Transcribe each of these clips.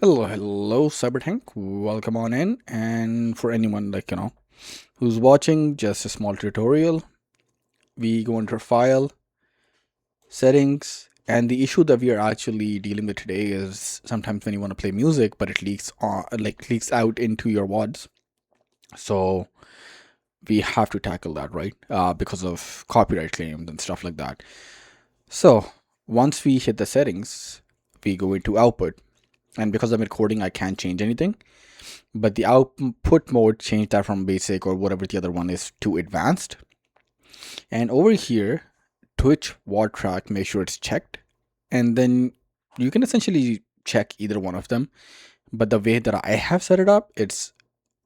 Hello, Cybertank. Welcome on in. And for anyone who's watching, just a small tutorial. We go into file, settings, and the issue that we are actually dealing with today is sometimes when you want to play music, but it leaks out into your vods. So we have to tackle that, right? Because of copyright claims and stuff like that. So once we hit the settings, we go into output, and because I'm recording, I can't change anything. But the output mode, change that from basic or whatever the other one is to advanced. And over here, Twitch VOD track, make sure it's checked. And then you can essentially check either one of them. But the way that I have set it up,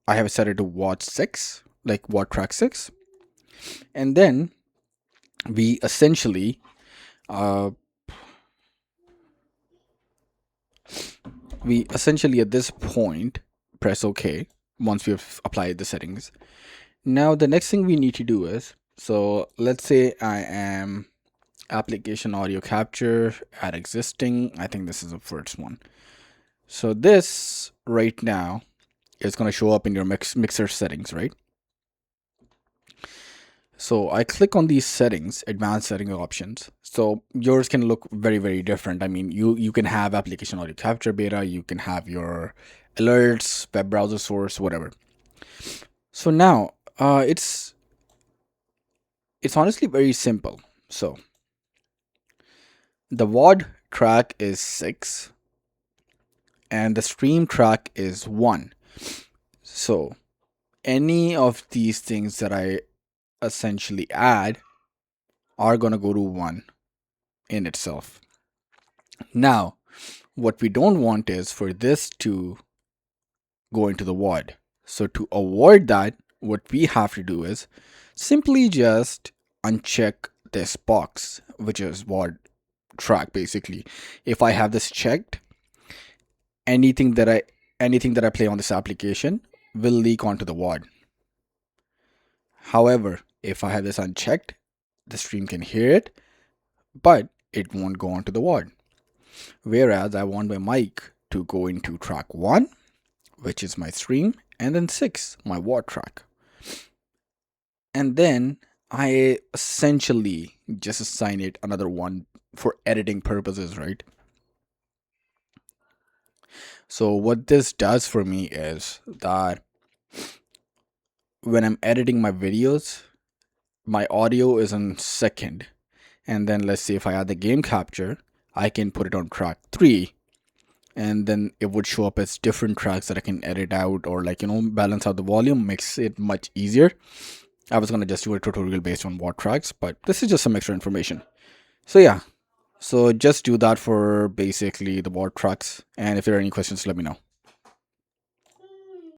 I have set it to VOD 6, like VOD track 6. And then we essentially uh, at this point press OK once we have applied the settings. Now the next thing we need to do is, so let's say I am application audio capture, add existing. I think this is the first one. So this right now is going to show up in your mixer settings, right? So I click on these settings, advanced setting options. So yours can look very, very different. I mean, you can have application audio capture beta, you can have your alerts, web browser source, whatever. So now it's honestly very simple. So the VOD track is 6 and the stream track is 1. So any of these things that I essentially add are going to go to 1 in itself. Now, what we don't want is for this to go into the VOD. So to avoid that, what we have to do is simply just uncheck this box, which is VOD track. Basically, if I have this checked, anything that I play on this application will leak onto the VOD. However, if I have this unchecked, the stream can hear it, but it won't go onto the VOD. Whereas I want my mic to go into track 1, which is my stream, and then 6, my VOD track. And then I essentially just assign it another one for editing purposes, right? So what this does for me is that when I'm editing my videos, my audio is on second. And then let's say if I add the game capture, I can put it on track 3. And then it would show up as different tracks that I can edit out or balance out the volume, makes it much easier. I was going to just do a tutorial based on what tracks, but this is just some extra information. So yeah, so just do that for basically the VOD tracks. And if there are any questions, let me know.